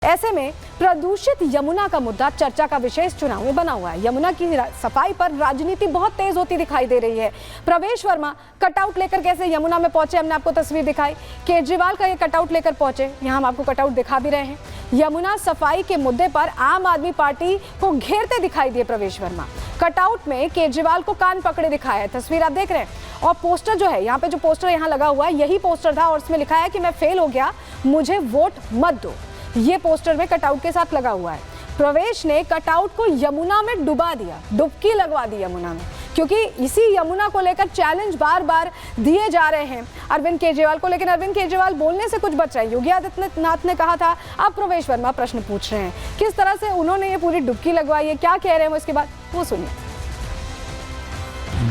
ऐसे में प्रदूषित यमुना का मुद्दा चर्चा का विशेष चुनाव में बना हुआ है। यमुना की सफाई पर राजनीति बहुत तेज होती दिखाई दे रही है। प्रवेश वर्मा कटआउट लेकर कैसे यमुना में पहुंचे, हमने आपको तस्वीर दिखाई। केजरीवाल का ये कटआउट लेकर पहुंचे, यहाँ हम आपको कटआउट दिखा भी रहे हैं। यमुना सफाई के मुद्दे पर आम आदमी पार्टी को घेरते दिखाई दिए प्रवेश वर्मा। कटआउट में केजरीवाल को कान पकड़े दिखाया है, तस्वीर आप देख रहे हैं। और पोस्टर जो है, यहाँ पे जो पोस्टर यहाँ लगा हुआ है, यही पोस्टर था और इसमें लिखा है कि मैं फेल हो गया, मुझे वोट मत दो। ये पोस्टर में कटआउट के साथ लगा हुआ है। प्रवेश ने कटआउट को यमुना में डुबा दिया, डुबकी लगवा दी यमुना में, क्योंकि इसी यमुना को लेकर चैलेंज बार बार दिए जा रहे हैं अरविंद केजरीवाल को। लेकिन अरविंद केजरीवाल बोलने से कुछ बच रहे हैं। योगी आदित्यनाथ ने कहा था, अब प्रवेश वर्मा प्रश्न पूछ रहे हैं। किस तरह से उन्होंने ये पूरी डुबकी लगवाई है, क्या कह रहे हैं वो इसके बाद वो सुनिए।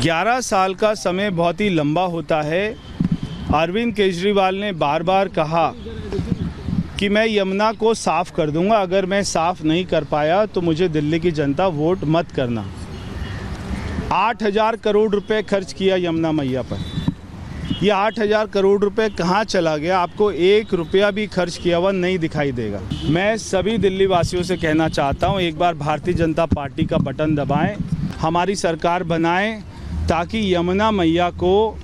11 साल का समय बहुत ही लंबा होता है। अरविंद केजरीवाल ने बार बार कहा कि मैं यमुना को साफ कर दूंगा, अगर मैं साफ नहीं कर पाया तो मुझे दिल्ली की जनता वोट मत करना। 8,000 करोड़ रुपए खर्च किया यमुना मैया पर। ये 8,000 करोड़ रुपए कहाँ चला गया, आपको 1 रुपया भी खर्च किया हुआ नहीं दिखाई देगा। मैं सभी दिल्ली वासियों से कहना चाहता हूँ, एक बार भारतीय जनता पार्टी का बटन दबाएं, हमारी सरकार बनाएं, ताकि यमुना मैया को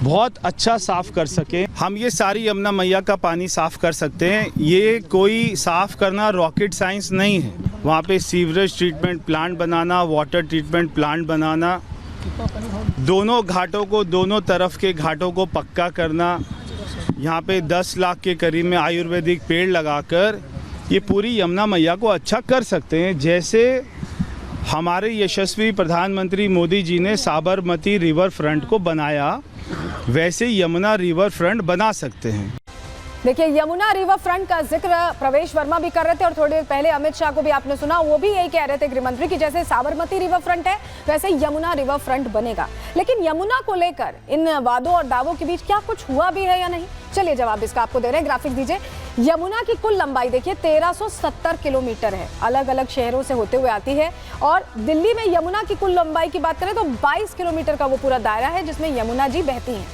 बहुत अच्छा साफ़ कर सकें। हम ये सारी यमुना मैया का पानी साफ़ कर सकते हैं। ये कोई साफ़ करना रॉकेट साइंस नहीं है। वहाँ पे सीवरेज ट्रीटमेंट प्लांट बनाना, वाटर ट्रीटमेंट प्लांट बनाना, दोनों घाटों को, दोनों तरफ के घाटों को पक्का करना, यहाँ पे 10 लाख के करीब में आयुर्वेदिक पेड़ लगाकर ये पूरी यमुना मैया को अच्छा कर सकते हैं। जैसे हमारे यशस्वी प्रधानमंत्री मोदी जी ने साबरमती रिवर फ्रंट को बनाया, वैसे यमुना रिवर फ्रंट बना सकते हैं। देखिए, यमुना रिवर फ्रंट का जिक्र प्रवेश वर्मा भी कर रहे थे और थोड़ी देर पहले अमित शाह को भी आपने सुना, वो भी यही कह रहे थे गृहमंत्री की जैसे साबरमती रिवर फ्रंट है वैसे यमुना रिवर फ्रंट बनेगा। लेकिन यमुना को लेकर इन वादों और दावों के बीच क्या कुछ हुआ भी है या नहीं, चलिए जवाब इसका आपको दे रहे हैं। ग्राफिक दीजिए। यमुना की कुल लंबाई देखिए 1370 किलोमीटर है, अलग अलग शहरों से होते हुए आती है। और दिल्ली में यमुना की कुल लंबाई की बात करें तो 22 किलोमीटर का वो पूरा दायरा है जिसमें यमुना जी बहती हैं।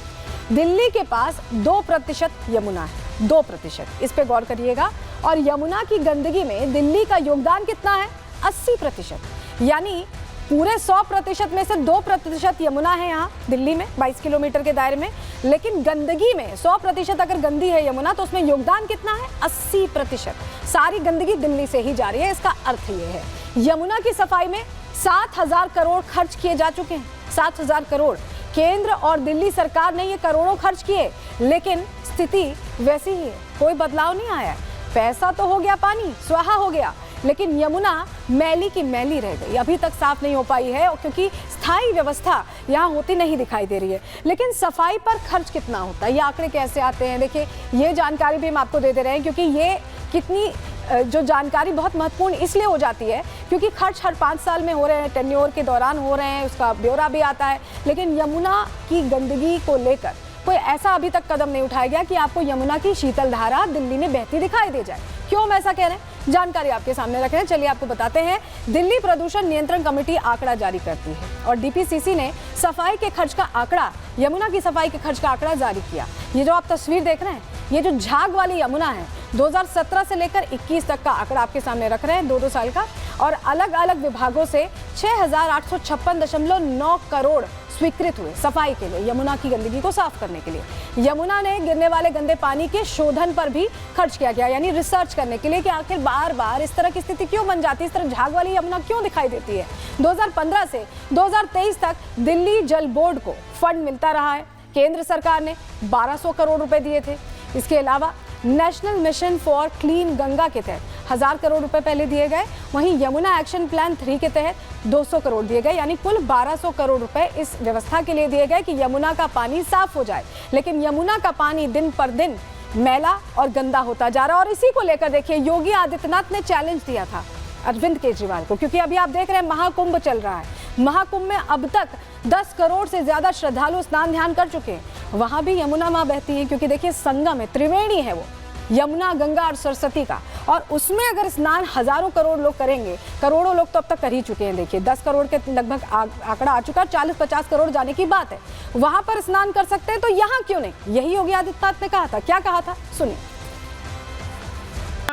दिल्ली के पास 2% यमुना है, 2%, इस पे गौर करिएगा। और यमुना की गंदगी में दिल्ली का योगदान कितना है, 80%। यानी पूरे 100% में से 2% यमुना है यहाँ दिल्ली में 22 किलोमीटर के दायरे में। लेकिन गंदगी में 100% अगर गंदी है यमुना तो उसमें योगदान कितना है, 80%। सारी गंदगी दिल्ली से ही जा रही है। इसका अर्थ ये है यमुना की सफाई में 7,000 करोड़ खर्च किए जा चुके हैं। 7,000 करोड़ केंद्र और दिल्ली सरकार ने ये करोड़ों खर्च किए, लेकिन स्थिति वैसी ही है, कोई बदलाव नहीं आया। पैसा तो हो गया, पानी स्वाहा हो गया, लेकिन यमुना मैली की मैली रह गई, अभी तक साफ नहीं हो पाई है क्योंकि स्थायी व्यवस्था यहाँ होती नहीं दिखाई दे रही है। लेकिन सफाई पर खर्च कितना होता है, ये आंकड़े कैसे आते हैं, देखिए ये जानकारी भी हम आपको दे रहे हैं, क्योंकि ये कितनी जो जानकारी बहुत महत्वपूर्ण इसलिए हो जाती है क्योंकि खर्च हर 5 साल में हो रहे हैं, टेन्योर के दौरान हो रहे हैं, उसका ब्यौरा भी आता है। लेकिन यमुना की गंदगी को लेकर कोई ऐसा अभी तक कदम नहीं उठाया गया कि आपको यमुना की शीतल धारा दिल्ली में बहती दिखाई दे जाए। क्यों हम ऐसा कह रहे हैं, जानकारी आपके सामने रख रहे हैं, चलिए आपको बताते हैं। दिल्ली प्रदूषण नियंत्रण कमेटी आंकड़ा जारी करती है और डीपीसीसी ने सफाई के खर्च का आंकड़ा, यमुना की सफाई के खर्च का आंकड़ा जारी किया। ये जो आप तस्वीर देख रहे हैं, ये जो झाग वाली यमुना है, 2017 से लेकर 21 तक का आंकड़ा आपके सामने रख रहे हैं, 2-2 साल का। और अलग अलग विभागों से 6,856.9 करोड़ स्वीकृत हुए सफाई के लिए, यमुना की गंदगी को साफ करने के लिए। यमुना ने गिरने वाले गंदे पानी के शोधन पर भी खर्च किया गया, यानी रिसर्च करने के लिए कि आखिर बार बार इस तरह की स्थिति क्यों बन जाती है, इस तरह झाग वाली यमुना क्यों दिखाई देती है। 2015 से 2023 तक दिल्ली जल बोर्ड को फंड मिलता रहा है। केंद्र सरकार ने 1,200 करोड़ रुपए दिए थे। इसके अलावा national mission for clean Ganga के तहत 1,000 करोड़ रुपए पहले दिए गए। वहीं यमुना एक्शन प्लान 3 के तहत 200 करोड़ दिए गए, यानी कुल 1,200 करोड़ रुपए इस व्यवस्था के लिए दिए गए कि यमुना का पानी साफ हो जाए। लेकिन यमुना का पानी दिन पर दिन मैला और गंदा होता जा रहा है। और इसी को लेकर देखिए योगी आदित्यनाथ ने चैलेंज दिया था अरविंद केजरीवाल को, क्योंकि अभी आप देख रहे हैं महाकुंभ चल रहा है। महाकुंभ में अब तक 10 करोड़ से ज्यादा श्रद्धालु स्नान ध्यान कर चुके हैं। वहां भी यमुना मां बहती है, क्योंकि देखिए संगम है, त्रिवेणी है वो, यमुना, गंगा और सरस्वती का। और उसमें अगर स्नान हजारों करोड़ लोग करेंगे, करोड़ों लोग तो अब तक कर ही चुके हैं। देखिए 10 करोड़ के लगभग आंकड़ा आ चुका है, 40-50 करोड़ जाने की बात है। वहां पर स्नान कर सकते हैं तो यहाँ क्यों नहीं, यही योगी आदित्यनाथ ने कहा था। क्या कहा था, सुनिए।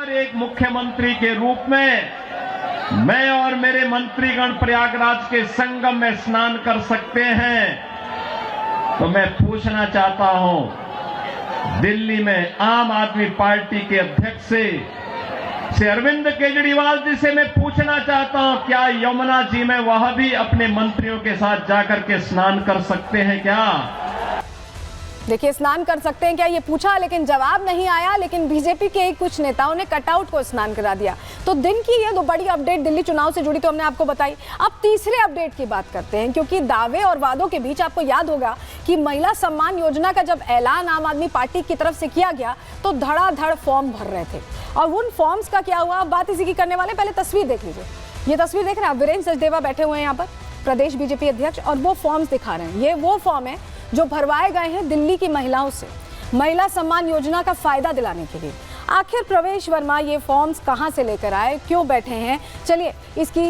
और एक मुख्यमंत्री के रूप में मैं और मेरे मंत्रीगण प्रयागराज के संगम में स्नान कर सकते हैं, तो मैं पूछना चाहता हूं दिल्ली में आम आदमी पार्टी के अध्यक्ष से अरविंद केजरीवाल जी से मैं पूछना चाहता हूं, क्या यमुना जी में वह भी अपने मंत्रियों के साथ जाकर के स्नान कर सकते हैं क्या? देखिए, स्नान कर सकते हैं क्या, ये पूछा लेकिन जवाब नहीं आया। लेकिन बीजेपी के कुछ नेताओं ने कटआउट को स्नान करा दिया। तो दिन की ये दो बड़ी अपडेट दिल्ली चुनाव से जुड़ी तो हमने आपको बताई। अब तीसरे अपडेट की बात करते हैं, क्योंकि दावे और वादों के बीच आपको याद होगा कि महिला सम्मान योजना का जब ऐलान आम आदमी पार्टी की तरफ से किया गया तो धड़ाधड़ फॉर्म भर रहे थे। और उन फॉर्म्स का क्या हुआ, बात इसी की करने वाले। पहले तस्वीर देख लीजिए, ये तस्वीर देख रहे हैं, वीरेंद्र सचदेवा बैठे हुए हैं यहाँ पर, प्रदेश बीजेपी अध्यक्ष, और वो फॉर्म्स दिखा रहे हैं। ये वो फॉर्म है जो भरवाए गए हैं दिल्ली की महिलाओं से महिला सम्मान योजना का फायदा दिलाने के लिए। आखिर प्रवेश वर्मा ये फॉर्म्स कहां से लेकर आए, क्यों बैठे हैं, चलिए इसकी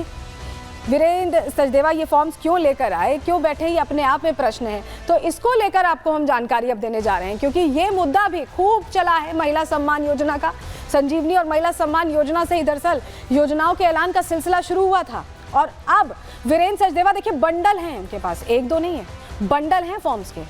वीरेंद्र सचदेवा ये फॉर्म्स क्यों लेकर आए, क्यों बैठे, ये अपने आप में प्रश्न है। तो इसको लेकर आपको हम जानकारी अब देने जा रहे हैं, क्योंकि ये मुद्दा भी खूब चला है महिला सम्मान योजना का। संजीवनी और महिला सम्मान योजना से ही दरअसल योजनाओं के ऐलान का सिलसिला शुरू हुआ था। और अब वीरेंद्र सचदेवा देखिए, बंडल हैं उनके पास, एक दो नहीं है, बंडल हैं फॉर्म्स के।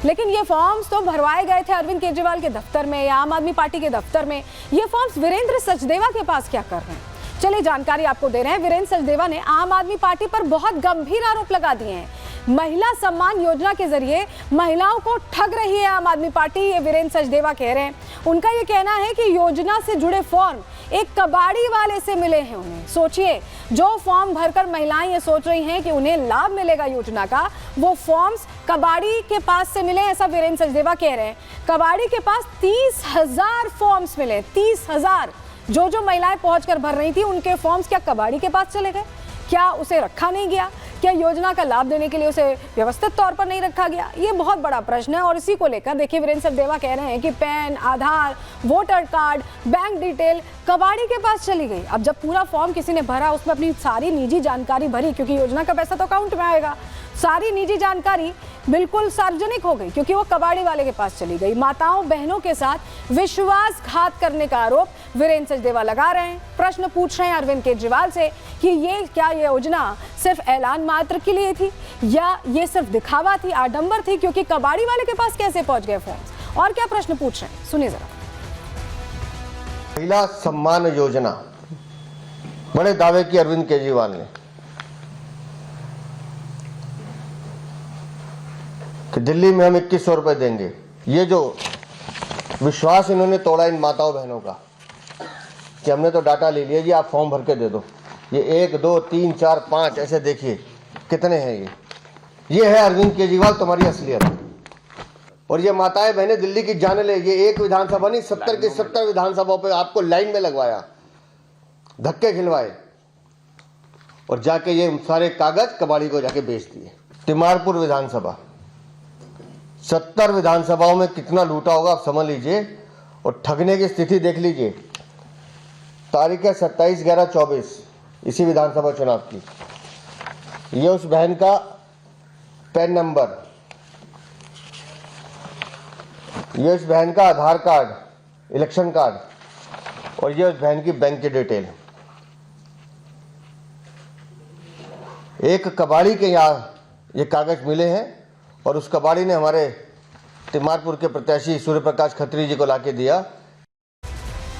लेकिन ये फॉर्म्स तो भरवाए गए थे अरविंद केजरीवाल के दफ्तर में या आम आदमी पार्टी के दफ्तर में। ये फॉर्म्स वीरेंद्र सचदेवा के पास क्या कर रहे हैं, चलिए जानकारी आपको दे रहे हैं। वीरेंद्र सचदेवा ने आम आदमी पार्टी पर बहुत गंभीर आरोप लगा दिए हैं। महिला सम्मान योजना के जरिए महिलाओं को ठग रही है आम आदमी पार्टी, ये वीरेंद्र सचदेवा कह रहे हैं। उनका ये कहना है कि योजना से जुड़े फॉर्म एक कबाड़ी वाले से मिले हैं उन्हें। सोचिए, जो फॉर्म भरकर महिलाएं ये सोच रही हैं कि उन्हें लाभ मिलेगा योजना का, वो फॉर्म्स कबाड़ी के पास से मिले, ऐसा वीरेंद्र सचदेवा कह रहे हैं। कबाड़ी के पास 30,000 फॉर्म्स मिले, 30,000। जो महिलाएं पहुंचकर भर रही थी उनके फॉर्म्स क्या कबाड़ी के पास चले गए? क्या उसे रखा नहीं गया? क्या योजना का लाभ देने के लिए उसे व्यवस्थित तौर पर नहीं रखा गया? ये बहुत बड़ा प्रश्न है। और इसी को लेकर देखिए, वीरेंद्र सचदेवा कह रहे हैं कि पैन, आधार, वोटर कार्ड, बैंक डिटेल कबाड़ी के पास चली गई। अब जब पूरा फॉर्म किसी ने भरा, उसमें अपनी सारी निजी जानकारी भरी, क्योंकि योजना का पैसा तो अकाउंट में आएगा, सारी निजी जानकारी बिल्कुल सार्वजनिक हो गई क्योंकि वो कबाड़ी वाले के पास चली गई। माताओं बहनों के साथ विश्वासघात करने का आरोप वीरेंद्र सचदेवा लगा रहे हैं। प्रश्न पूछ रहे हैं अरविंद केजरीवाल से कि ये योजना सिर्फ ऐलान मात्र के लिए थी या ये सिर्फ दिखावा थी, आडंबर थी, क्योंकि कबाड़ी वाले के पास कैसे पहुंच गए फॉर्म्स, और क्या प्रश्न पूछ रहे हैं, सुनिए जरा। महिला सम्मान योजना, बड़े दावे की अरविंद केजरीवाल ने कि दिल्ली में हम 2100 रुपए देंगे। ये जो विश्वास इन्होंने तोड़ा इन माताओं बहनों का कि हमने तो डाटा ले लिया जी, आप फॉर्म भर के दे दो। ये 1 2 3 4 5 ऐसे देखिए कितने हैं। ये है अरविंद केजरीवाल, तुम्हारी असलियत। और ये माताएं बहनें दिल्ली की जाने ले, ये एक विधानसभा नहीं 70 की 70 विधानसभाओं पे आपको लाइन में लगवाया, धक्के खिलवाए और जाके ये सारे कागज कबाड़ी को जाके बेच दिए। तिमारपुर विधानसभा 70 विधानसभाओं में कितना लूटा होगा आप समझ लीजिए। और ठगने की स्थिति देख लीजिए। तारीख है 27/11/24 इसी विधानसभा चुनाव की। ये उस बहन का पैन नंबर, ये उस बहन का आधार कार्ड, इलेक्शन कार्ड, और ये उस बहन की बैंक की डिटेल। एक कबाड़ी के यहाँ ये कागज मिले हैं और उस कबाड़ी ने हमारे तिमारपुर के प्रत्याशी सूर्य प्रकाश खत्री जी को लाके दिया